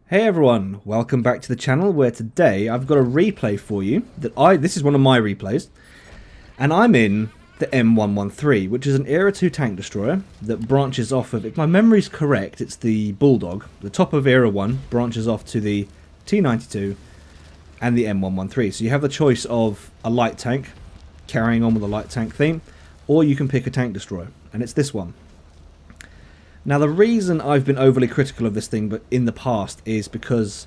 Hey everyone, welcome back to the channel where today I've got a replay for you this is one of my replays, and I'm in the M113, which is an Era 2 tank destroyer that branches off of, if my memory's correct, it's the Bulldog. The top of Era 1 branches off to the T92 and the M113. So you have the choice of a light tank, carrying on with the light tank theme, or you can pick a tank destroyer, and it's this one. Now, the reason I've been overly critical of this thing but in the past is because,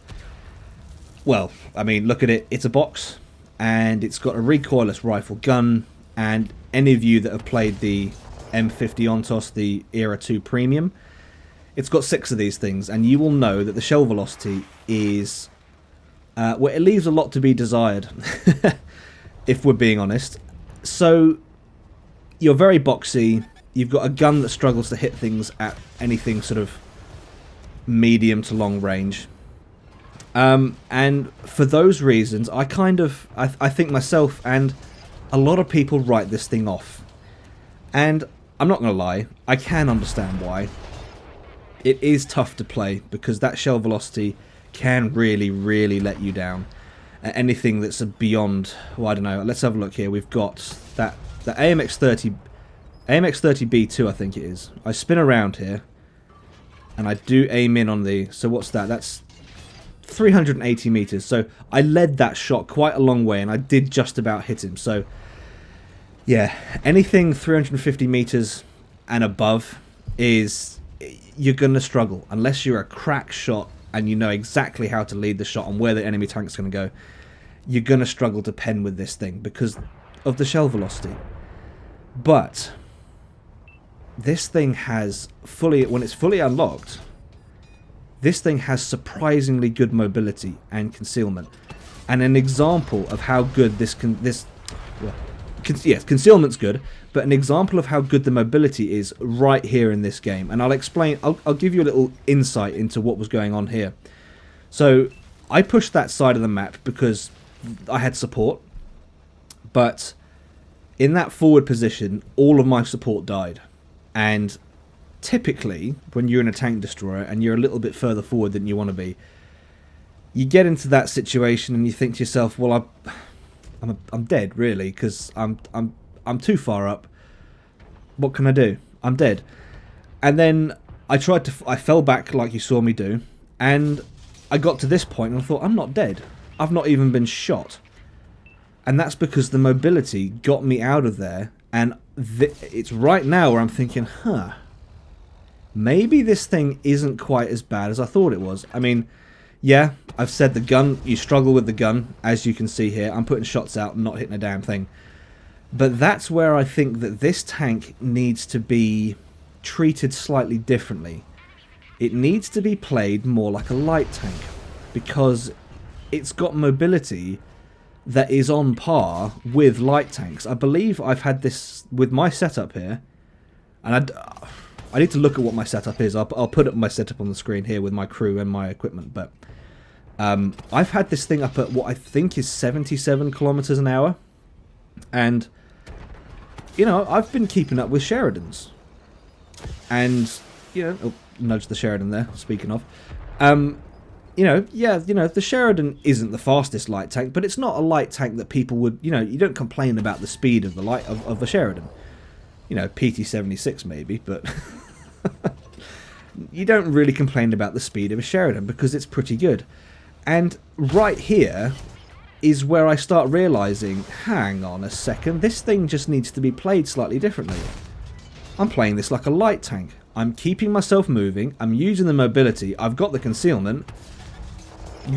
well, I mean, look at it. It's a box, and it's got a recoilless rifle gun, and any of you that have played the M50 Ontos, the Era 2 Premium, it's got 6 of these things, and you will know that the shell velocity is, well, it leaves a lot to be desired, if we're being honest. So, you're very boxy. You've got a gun that struggles to hit things at anything sort of medium to long range. And for those reasons, I think myself and a lot of people write this thing off. And I'm not going to lie, I can understand why. It is tough to play because that shell velocity can really, really let you down. Anything that's beyond, well, I don't know, let's have a look here. We've got the AMX-30B2, I think it is. I spin around here, and I do aim in on the... So what's that? That's 380 meters. So I led that shot quite a long way, and I did just about hit him. So, yeah, anything 350 meters and above is... You're going to struggle. Unless you're a crack shot and you know exactly how to lead the shot and where the enemy tank's going to go, you're going to struggle to pen with this thing because of the shell velocity. But... this thing has when it's fully unlocked, this thing has surprisingly good mobility and concealment. And an example of how good concealment's good, but an example of how good the mobility is right here in this game. And I'll give you a little insight into what was going on here. So I pushed that side of the map because I had support, but in that forward position, all of my support died. And typically, when you're in a tank destroyer and you're a little bit further forward than you want to be, you get into that situation and you think to yourself, "Well, I'm dead, really, because I'm too far up. What can I do? I'm dead." And then I fell back like you saw me do, and I got to this point and I thought, "I'm not dead. I've not even been shot." And that's because the mobility got me out of there. And it's right now where I'm thinking, maybe this thing isn't quite as bad as I thought it was. I mean, yeah, I've said the gun, you struggle with the gun, as you can see here. I'm putting shots out and not hitting a damn thing. But that's where I think that this tank needs to be treated slightly differently. It needs to be played more like a light tank, because it's got mobility that is on par with light tanks. I believe I've had this with my setup here, and I need to look at what my setup is. I'll put up my setup on the screen here with my crew and my equipment, but I've had this thing up at what I think is 77 kilometers an hour, and you know, I've been keeping up with Sheridans, and you know, oh, nudge the Sheridan there, speaking of, you know, yeah, you know, the Sheridan isn't the fastest light tank, but it's not a light tank that people would, you know, you don't complain about the speed of the of the Sheridan. You know, PT-76 maybe, but you don't really complain about the speed of a Sheridan because it's pretty good. And right here is where I start realizing, hang on a second, this thing just needs to be played slightly differently. I'm playing this like a light tank. I'm keeping myself moving. I'm using the mobility. I've got the concealment. I've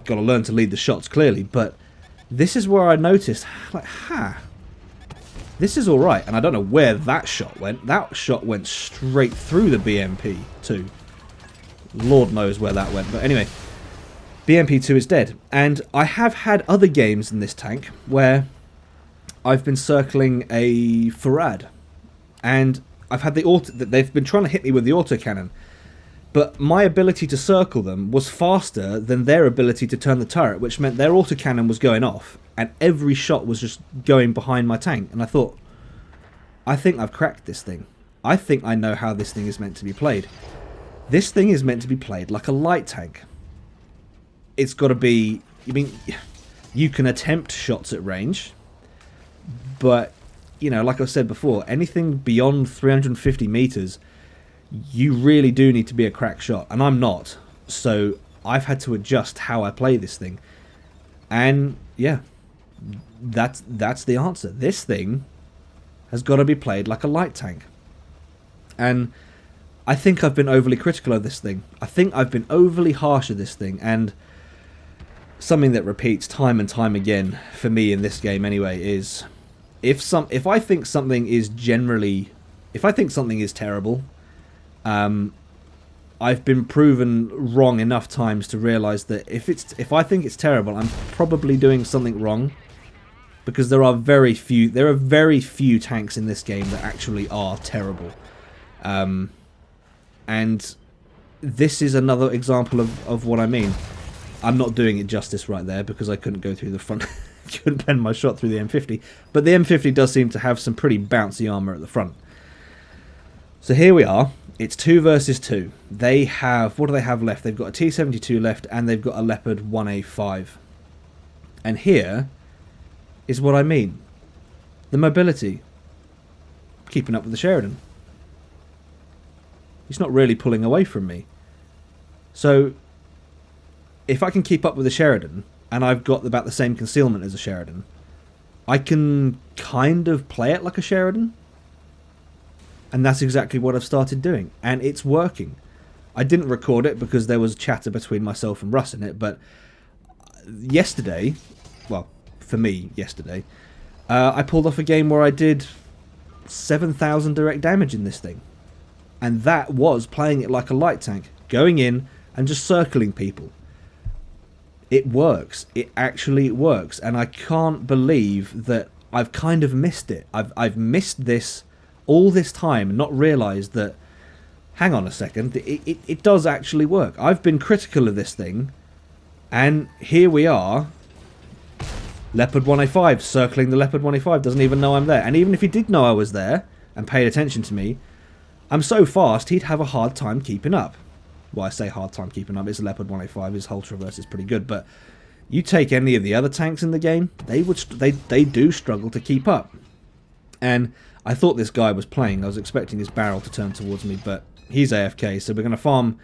got to learn to lead the shots clearly, but this is where I noticed, like, this is all right. And I don't know where that shot went. That shot went straight through the BMP-2. Lord knows where that went, but anyway, BMP-2 is dead. And I have had other games in this tank where I've been circling a Farad, and I've had they've been trying to hit me with the autocannon. But my ability to circle them was faster than their ability to turn the turret, which meant their autocannon was going off, and every shot was just going behind my tank. And I thought, I think I've cracked this thing. I think I know how this thing is meant to be played. This thing is meant to be played like a light tank. it's got to be... I mean, you can attempt shots at range, but, you know, like I said before, anything beyond 350 meters, you really do need to be a crack shot, and I'm not. So I've had to adjust how I play this thing, and yeah, that's the answer. This thing has got to be played like a light tank, and I think I've been overly critical of this thing. I think I've been overly harsh of this thing, and something that repeats time and time again for me in this game anyway is if I think something is terrible, I've been proven wrong enough times to realize that if I think it's terrible, I'm probably doing something wrong, because there are very few tanks in this game that actually are terrible. And this is another example of what I mean. I'm not doing it justice right there because I couldn't go through the front, couldn't bend my shot through the M50. But the M50 does seem to have some pretty bouncy armor at the front. So here we are. It's 2 versus 2. They have, what do they have left? They've got a T-72 left, and they've got a Leopard 1A5. And here is what I mean. The mobility. Keeping up with the Sheridan. He's not really pulling away from me. So if I can keep up with the Sheridan, and I've got about the same concealment as a Sheridan, I can kind of play it like a Sheridan. And that's exactly what I've started doing. And it's working. I didn't record it because there was chatter between myself and Russ in it, but yesterday, well, for me, yesterday, I pulled off a game where I did 7,000 direct damage in this thing. And that was playing it like a light tank, going in and just circling people. It works. It actually works. And I can't believe that I've kind of missed it. I've missed this all this time and not realised that, hang on a second, it does actually work. I've been critical of this thing, and here we are, Leopard 1A5, circling the Leopard 1A5, doesn't even know I'm there. And even if he did know I was there and paid attention to me, I'm so fast he'd have a hard time keeping up. Well, I say hard time keeping up, it's a Leopard 1A5, his hull traverse is pretty good, but you take any of the other tanks in the game, they do struggle to keep up. And I thought this guy was playing. I was expecting his barrel to turn towards me, but he's AFK, so we're going to farm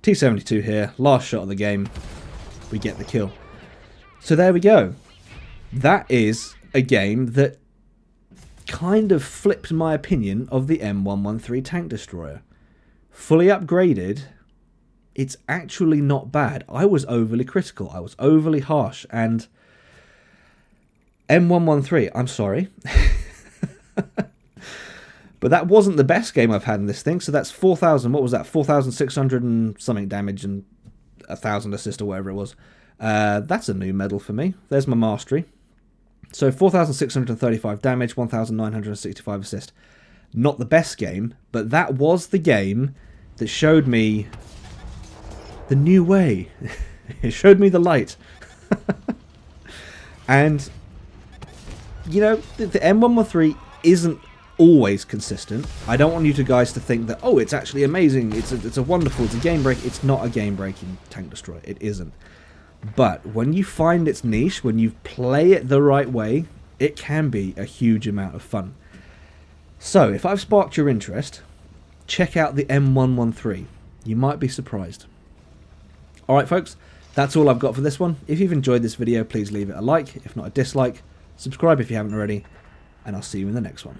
T-72 here. Last shot of the game. We get the kill. So there we go. That is a game that kind of flipped my opinion of the M113 tank destroyer. Fully upgraded, it's actually not bad. I was overly critical. I was overly harsh, and M113, I'm sorry. But that wasn't the best game I've had in this thing, so that's 4,000, what was that, 4,600 and something damage and 1,000 assist or whatever it was. That's a new medal for me. There's my mastery. So 4,635 damage, 1,965 assist. Not the best game, but that was the game that showed me the new way. It showed me the light. And, you know, the M113 isn't always consistent. I don't want you guys to think that, oh, it's actually amazing, it's a wonderful, it's a game break. It's not a game breaking tank destroyer. It isn't. But when you find its niche, when you play it the right way, it can be a huge amount of fun. So if I've sparked your interest, check out the M113. You might be surprised. Alright folks, that's all I've got for this one. If you've enjoyed this video, please leave it a like, if not a dislike. Subscribe if you haven't already, and I'll see you in the next one.